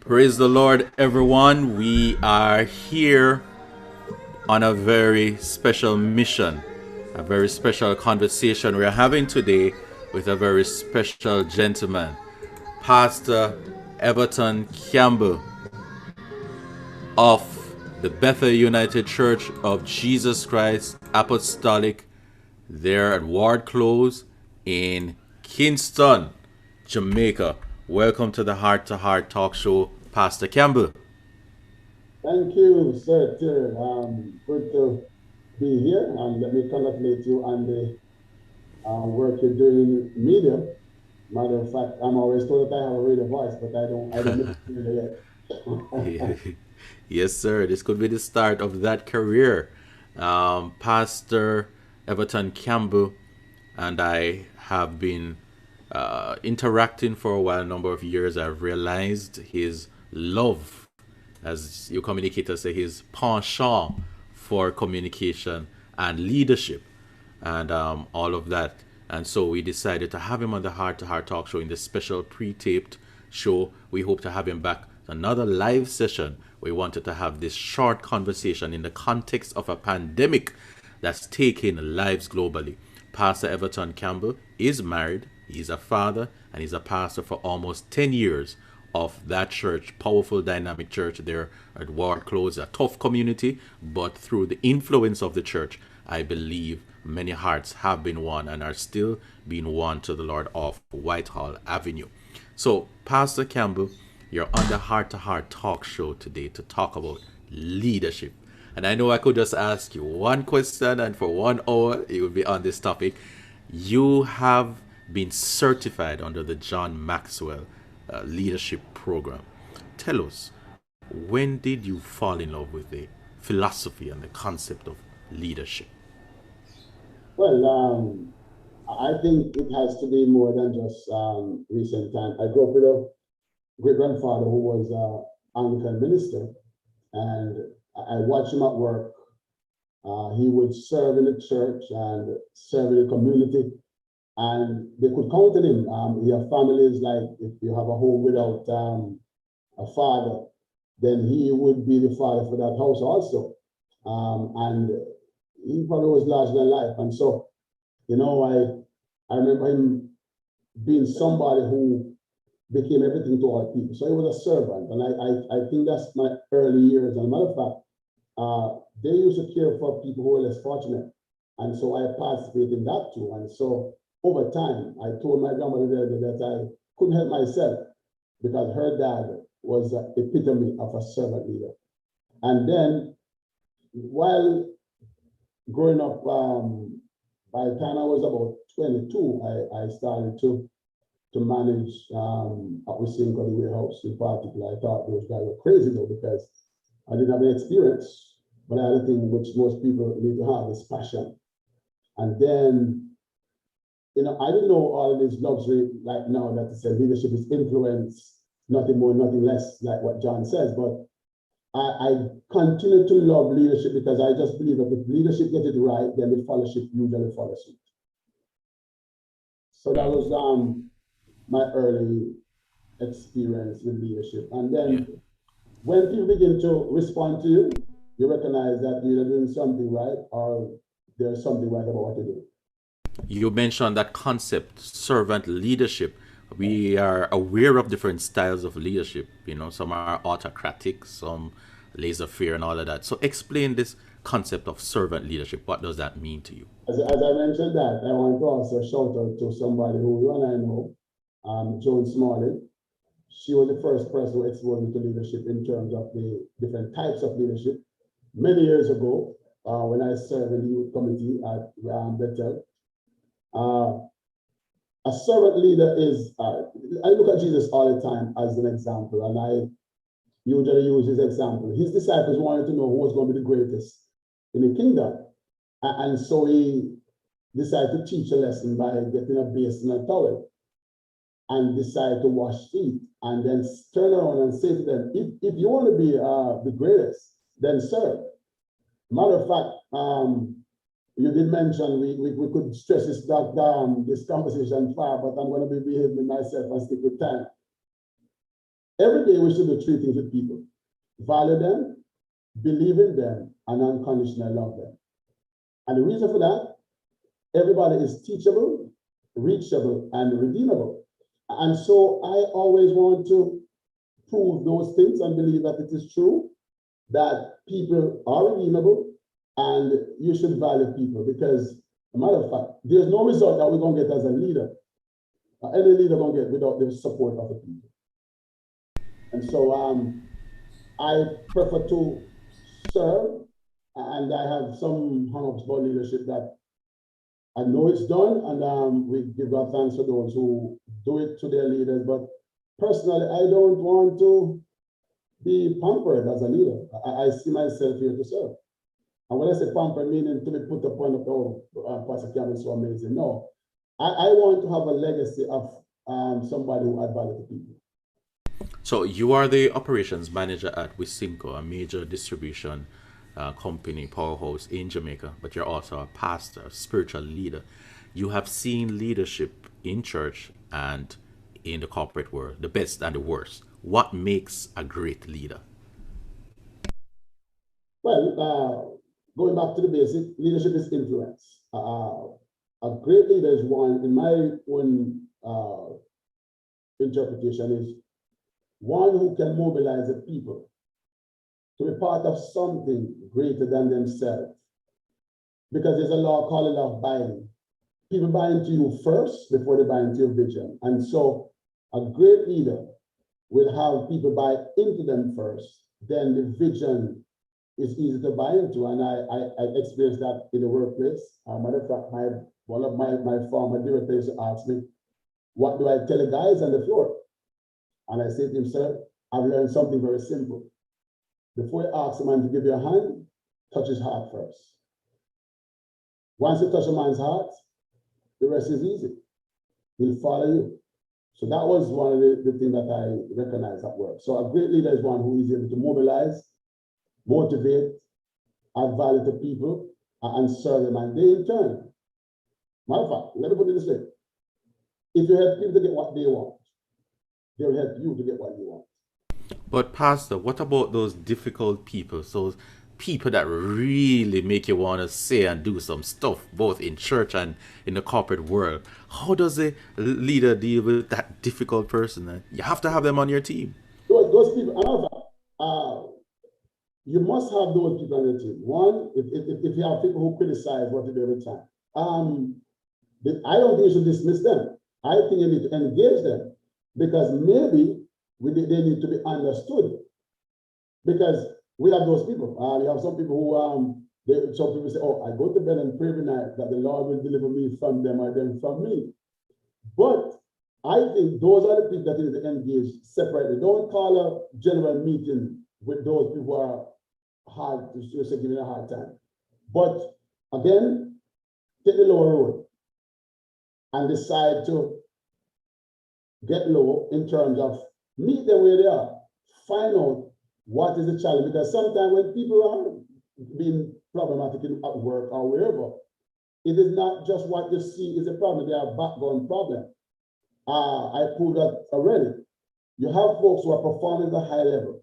Praise the Lord, everyone. We are here on a very special mission, a very special conversation we're having today with a very special gentleman, Pastor Everton Campbell of the Bethel United Church of Jesus Christ Apostolic there at Ward Close in Kingston, Jamaica. Welcome to the Heart to Heart Talk Show, Pastor Campbell. Thank you, Sir Terry. Good to be here, and let me congratulate you on the work you're doing in media. Matter of fact, I'm always told that I have a radio voice, but I don't make it clear yet. Yes, sir. This could be the start of that career. Pastor Everton Campbell and I have been interacting for a while, a number of years. I've realized his love, as you communicators say, his penchant for communication and leadership and all of that. And so we decided to have him on the Heart to Heart Talk Show in this special pre-taped show. We hope to have him back another live session. We wanted to have this short conversation in the context of a pandemic that's taking lives globally. Pastor Everton Campbell is married, he's a father, and he's a pastor for almost 10 years of that church, powerful, dynamic church there at Ward Close, a tough community, but through the influence of the church, I believe many hearts have been won and are still being won to the Lord of Whitehall Avenue. So, Pastor Campbell, you're on the Heart to Heart Talk Show today to talk about leadership. And I know I could just ask you one question, and for 1 hour, it would be on this topic. You have been certified under the John Maxwell leadership program. Tell us, when did you fall in love with the philosophy and the concept of leadership? Well, I think it has to be more than just recent time. I grew up with a great grandfather who was an Anglican minister, and I watched him at work. He would serve in the church and serve in the community, and they could count on him. Your family is like, if you have a home without a father, then he would be the father for that house also. And he probably was larger than life. And so, I remember him being somebody who became everything to all people. So he was a servant. And I think that's my early years. And a matter of fact, they used to care for people who were less fortunate. And so I participated in that too. And so over time, I told my grandmother that I couldn't help myself because her dad was the epitome of a servant leader. And then while growing up, by the time I was about 22, I started to manage what we see called the warehouse in particular. I thought those guys were crazy though, because I didn't have any experience, but I had a thing which most people need to have is passion. And then, I didn't know all of this luxury like now that it said leadership is influence, nothing more, nothing less, like what John says. But I continue to love leadership because I just believe that if leadership gets it right, then the fellowship usually follows suit. So that was my early experience with leadership. And Yeah. then when people begin to respond to you, you recognize that you're doing something right or there's something right about what you do. You mentioned that concept, servant leadership. We are aware of different styles of leadership. Some are autocratic, some laissez-faire, and all of that. So, explain this concept of servant leadership. What does that mean to you? As I mentioned that, I want to also shout out to somebody who you and I know, Joan Smalley. She was the first person who exposed me to leadership in terms of the different types of leadership. Many years ago, when I served in the youth committee at Bethel, uh, a servant leader is, I look at Jesus all the time as an example, and I usually use his example. His disciples wanted to know who was going to be the greatest in the kingdom. And so he decided to teach a lesson by getting a basin and a towel and decide to wash feet and then turn around and say to them, if you want to be the greatest, then serve. Matter of fact, you did mention we could stress this conversation far, but I'm going to be behaving myself and stick with time. Every day we should do three things with people: value them, believe in them, and unconditionally love them. And the reason for that, everybody is teachable, reachable, and redeemable. And so I always want to prove those things and believe that it is true, that people are redeemable, and you should value people, because, as a matter of fact, there's no result that we're going to get as a leader, any leader going to get without the support of the people. And so I prefer to serve, and I have some hang-ups about leadership that I know it's done, and we give God thanks for those who do it to their leaders. But personally, I don't want to be pampered as a leader. I see myself here to serve. And when I say pampered, meaning to be put upon the oh, Pastor Campbell is so amazing. No, I want to have a legacy of somebody who add value to people. So you are the operations manager at Wisinco, a major distribution company powerhouse in Jamaica, but you're also a pastor, a spiritual leader. You have seen leadership in church and in the corporate world, the best and the worst. What makes a great leader? Well, going back to the basic, leadership is influence. A great leader is one, in my own interpretation, is one who can mobilize the people to be part of something greater than themselves. Because there's a law called the law of buying. People buy into you first before they buy into your vision. And so a great leader will have people buy into them first, then the vision is easy to buy into. And I experienced that in the workplace. Matter of fact, one of my former directors asked me, what do I tell the guys on the floor? And I said to him, sir, I've learned something very simple. Before you ask a man to give you a hand, touch his heart first. Once you touch a man's heart, the rest is easy. He'll follow you. So that was one of the things that I recognized at work. So a great leader is one who is able to mobilize, motivate, add value to people, and serve them. And they in turn, matter of fact, let me put it this way. If you help people to get what they want, they'll help you to get what you want. But Pastor, what about those difficult people? So people that really make you want to say and do some stuff, both in church and in the corporate world. How does a leader deal with that difficult person? You have to have them on your team. Those people, you must have those people on your team. One, if you have people who criticize what you do every time, I don't think you should dismiss them. I think you need to engage them, because maybe they need to be understood. Because we have those people. You have some people who, some people say, oh, I go to bed and pray every night that the Lord will deliver me from them or them from me. But I think those are the people that need to engage separately. Don't call a general meeting with those people who are hard to giving a hard time. But again, take the lower road and decide to get low in terms of meet them where they are, find out what is the challenge. Because sometimes when people are being problematic at work or wherever, it is not just what you see is a problem, they have background problem. I proved that already. You have folks who are performing at a high level,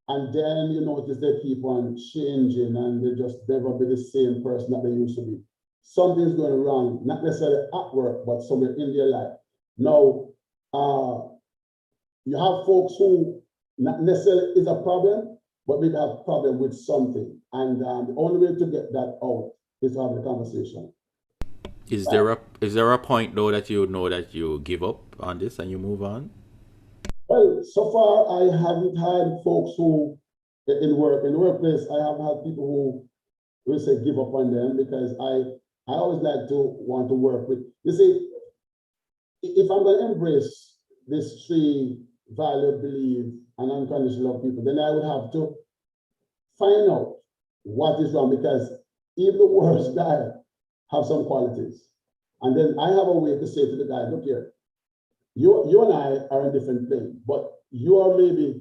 and then you notice they keep on changing and they just never be the same person that they used to be. Something's going wrong, not necessarily at work, but somewhere in their life. Now, you have folks who not necessarily is a problem, but maybe have a problem with something. And the only way to get that out is to have the conversation. Is there a point though that you know that you give up on this and you move on? Well, so far I haven't had folks who in the workplace, I haven't had people who will say give up on them, because I always like to want to work with, you see, if I'm going to embrace this three value, believe, and unconditional love people, then I would have to find out what is wrong, because even the worst guy have some qualities. And then I have a way to say to the guy, look here, you and I are in different plane, but you are maybe,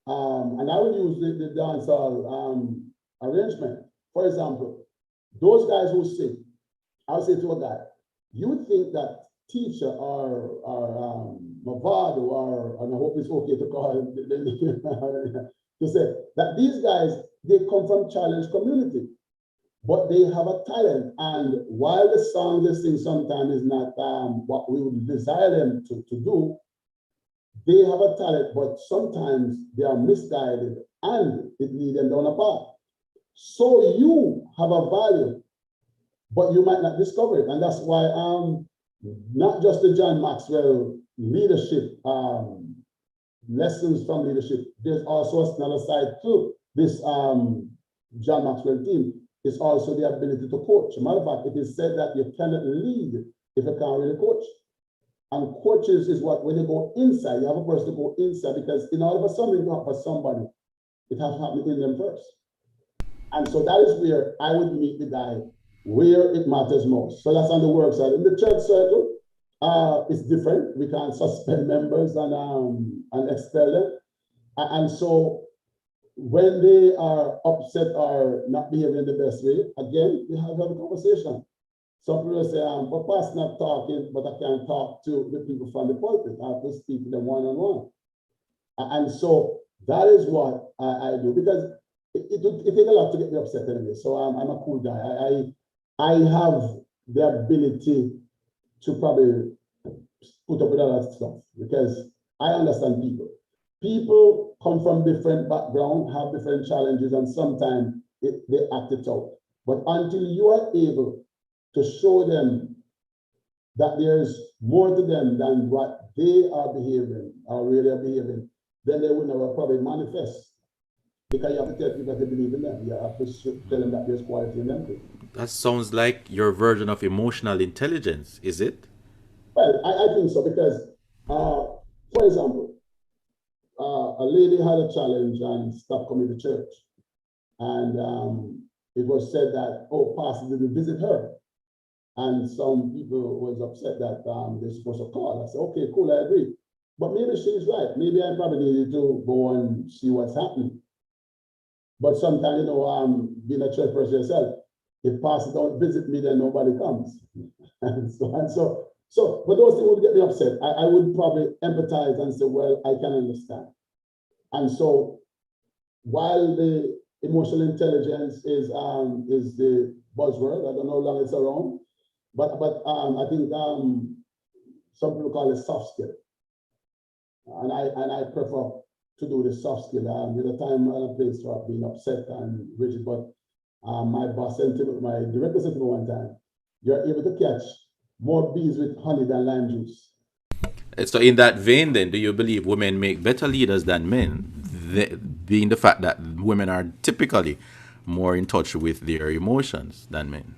and I will use the dancehall arrangement. For example, those guys who sing, I'll say to a guy, you think that teacher or Mavado or, and I hope it's okay to call him, to say that these guys, they come from challenged community, but they have a talent. And while the song they sing sometimes is not what we would desire them to do, they have a talent, but sometimes they are misguided and it leads them down a path. So you have a value, but you might not discover it. And that's why not just the John Maxwell leadership, lessons from leadership, there's also another side to this John Maxwell team. It's also the ability to coach. Matter of fact, it is said that you cannot lead if you can't really coach. And coaches is what, when you go inside, you have a person to go inside, because in order for something to happen for somebody, it has to happen in them first. And so that is where I would meet the guy where it matters most. So that's on the work side. In the church circle, it's different. We can suspend members and expel them. And so when they are upset or not behaving in the best way, again, we have a conversation. Some people say, but Pastor's not talking, but I can talk to the people from the pulpit. I have to speak to them one-on-one. And so that is what I do, because it takes a lot to get me upset anyway. So I'm a cool guy. I have the ability to probably put up with all that stuff because I understand people. People come from different backgrounds, have different challenges, and sometimes they act it out. But until you are able to show them that there's more to them than what they are behaving or really are behaving, then they will never probably manifest. Because you have to tell people to believe in them. You have to tell them that there's quality in them too. That sounds like your version of emotional intelligence, is it? Well, I think so because, for example, a lady had a challenge and stopped coming to church. And it was said that, oh, Pastor didn't visit her. And some people was upset that they're supposed to call. I said, okay, cool, I agree. But maybe she's right. Maybe I probably needed to go and see what's happening. But sometimes, being a church person yourself, if pastor don't visit me, then nobody comes. and so, but those things would get me upset. I would probably empathize and say, well, I can understand. And so, while the emotional intelligence is the buzzword, I don't know how long it's around, but I think some people call it soft skill, and I prefer to do the soft skill. With a time and a place for being upset and rigid, but my boss said to me, my director said to me one time, "You're able to catch more bees with honey than lime juice." So, in that vein, then, do you believe women make better leaders than men? Being the fact that women are typically more in touch with their emotions than men.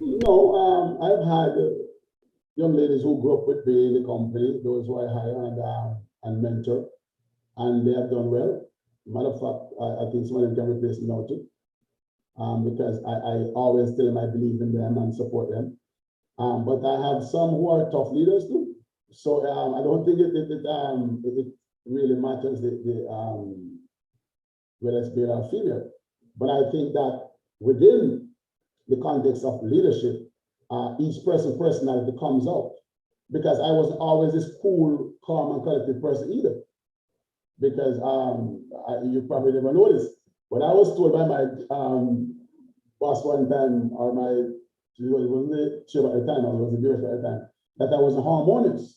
No, I've had young ladies who grew up with me in the company, those who I hire and mentor, and they have done well. Matter of fact, I think some of them can replace me now too, because I always tell them I believe in them and support them. But I have some who are tough leaders too. So I don't think it really matters whether it's male or female. But I think that within the context of leadership, each person's personality comes out. Because I wasn't always this cool, calm, and collected person either. Because you probably never noticed, but I was told by my boss one time, or it wasn't the chair at the time, I was the director at the time, that I was harmonious.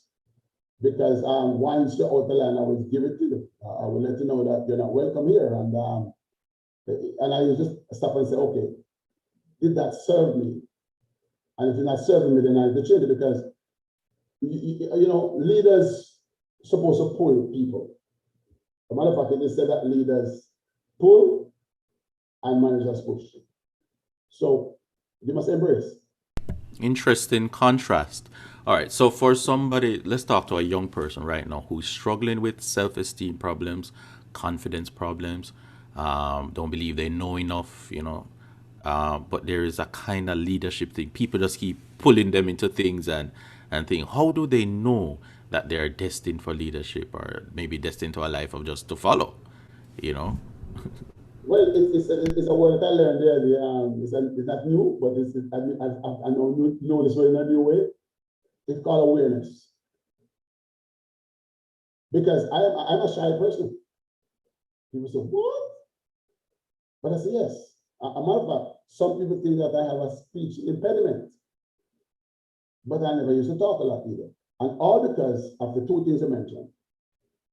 Because once you're out the line, I would give it to you. I will let you know that you're not welcome here. And I would just stop and say, okay, did that serve me? And if you're not serving me, then I have to change it, because leaders supposed to pull people. As a matter of fact, they said that leaders pull and managers push. So you must embrace. Interesting contrast. All right, so for somebody, let's talk to a young person right now who's struggling with self-esteem problems, confidence problems, don't believe they know enough, but there is a kind of leadership thing. People just keep pulling them into things and think, how do they know that they're destined for leadership, or maybe destined to a life of just to follow, you know? Well, it's a word that I learned there. It's not new, but I know this word in a new way. It's called awareness. Because I'm a shy person. People say, what? But I say, yes. A matter of fact, some people think that I have a speech impediment. But I never used to talk a lot either. And all because of the two things I mentioned,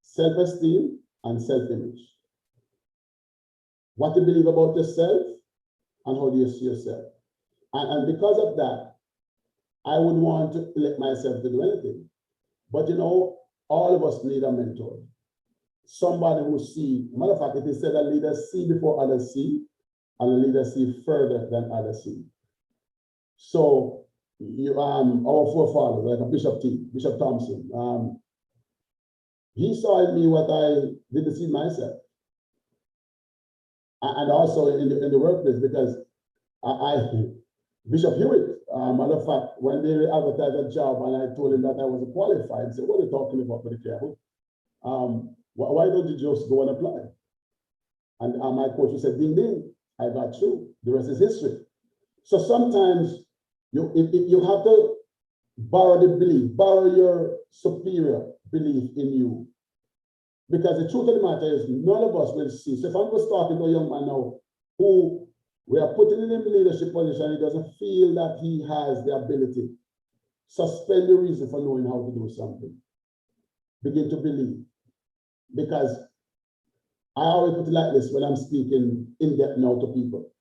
self-esteem and self-image. What you believe about yourself and how do you see yourself. And because of that, I wouldn't want to let myself to do anything. But you know, all of us need a mentor. Somebody who see, matter of fact, it is said that leaders see before others see, and the leaders see further than others see. So our forefathers, like Bishop Thompson, he saw in me what I didn't see myself. And also in the workplace, because Bishop Hewitt, matter of fact, when they advertised a job and I told him that I wasn't qualified, he said, what are you talking about, Brother Campbell? Why don't you just go and apply? And my coach said, ding, ding, I got through. The rest is history. So sometimes you have to borrow the belief, borrow your superior belief in you. Because the truth of the matter is, none of us will see. So if I'm just talking to a young man now who we are putting in a leadership position, he doesn't feel that he has the ability, suspend the reason for knowing how to do something. Begin to believe. Because I always put it like this when I'm speaking in depth now to people.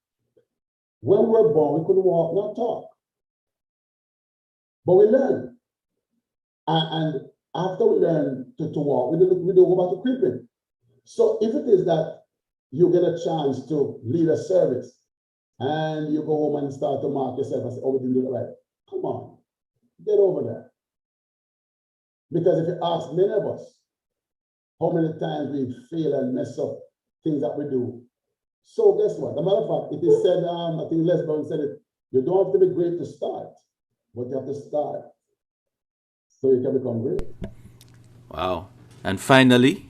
When we were born, we couldn't walk, not talk. But we learn. And after we learn to walk, we don't go back to creeping. So if it is that you get a chance to lead a service and you go home and start to mark yourself and say, oh, we didn't do it right. Come on, get over that. Because if you ask many of us, how many times we fail and mess up things that we do. So guess what? As a matter of fact, it is said, I think Les Brown said it, you don't have to be great to start, but you have to start so you can become great. Wow. And finally,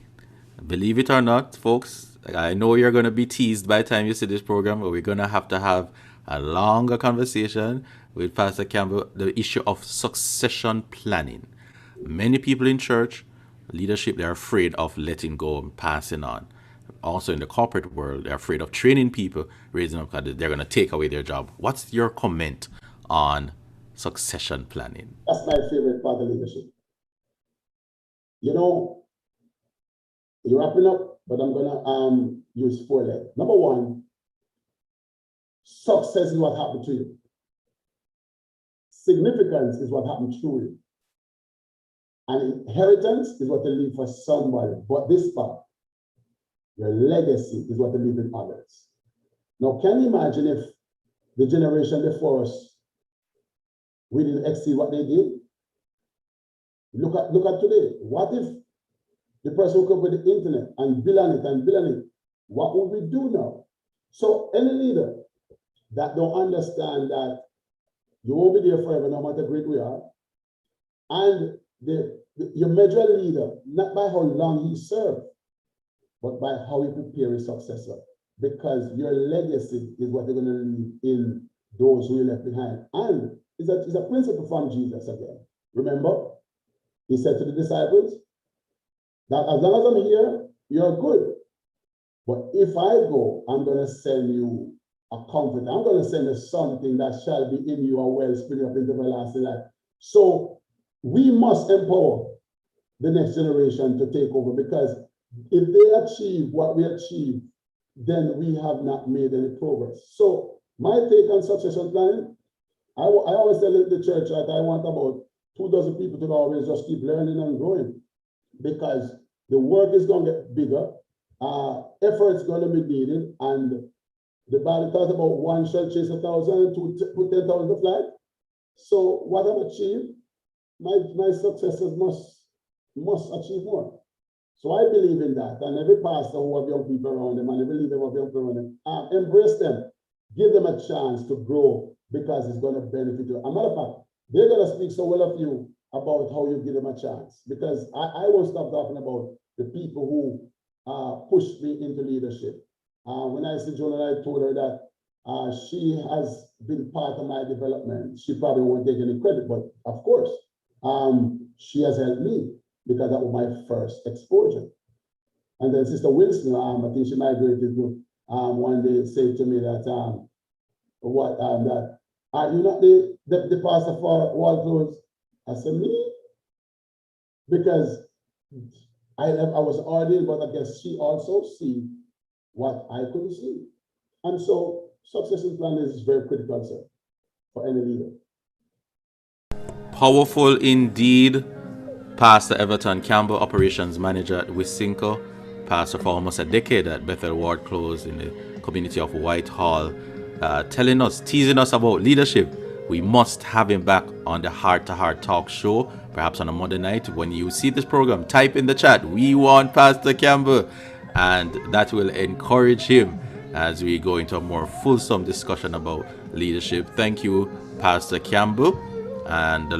believe it or not, folks, I know you're going to be teased by the time you see this program, but we're going to have a longer conversation with Pastor Campbell, the issue of succession planning. Many people in church, leadership, they're afraid of letting go and passing on. Also in the corporate world, they're afraid of training people, raising up because they're going to take away their job. What's your comment on succession planning? That's my favorite part of leadership. You know, you're wrapping up, but I'm gonna use 4 legs. Number 1, success is what happened to you. Significance is what happened through you. And inheritance is what you leave for somebody. But this part, your legacy is what you leave in others. Now, can you imagine if the generation before us, we didn't exceed what they did? Look at today. What if the person who come with the internet and build on it, what would we do now? So any leader that don't understand that you won't be there forever, no matter how great we are, and you measure a leader not by how long he served, but by how he prepare his successor. Because your legacy is what they're going to leave in those who you left behind. And it's a principle from Jesus again. Remember, he said to the disciples that as long as I'm here, you're good. But if I go, I'm going to send you a comfort. I'm going to send you something that shall be in you, a well spring up into everlasting life. So we must empower the next generation to take over, because if they achieve what we achieve, then we have not made any progress. So my take on succession planning, I always tell the church that I want about 24 people to always just keep learning and growing, because the work is going to get bigger, effort is going to be needed, and the Bible talks about one shall chase 1,000, two put 10,000 to flight. So what I've achieved, my successors must achieve more. So I believe in that, and every pastor who have young people around them, and every leader who have young people around them, embrace them, give them a chance to grow, because it's going to benefit you. As a matter of fact, they're going to speak so well of you about how you give them a chance, because I won't stop talking about the people who pushed me into leadership. When I see Joan, I told her that she has been part of my development. She probably won't take any credit, but of course, She has helped me because that was my first exposure. And then Sister Wilson, I think she migrated to one day said to me that that you not the pastor for Wall Close? I said, me? Because I was ordained, but I guess she also see what I couldn't see. And so succession plan is very critical, sir, for any leader. Powerful indeed. Pastor Everton Campbell, operations manager at Wisynco, pastor for almost a decade at Bethel Ward Close in the community of Whitehall, telling us, teasing us about leadership. We must have him back on the Heart to Heart Talk show, perhaps on a Monday night. When you see this program, type in the chat, we want Pastor Campbell, and that will encourage him as we go into a more fulsome discussion about leadership. Thank you, Pastor Campbell, and the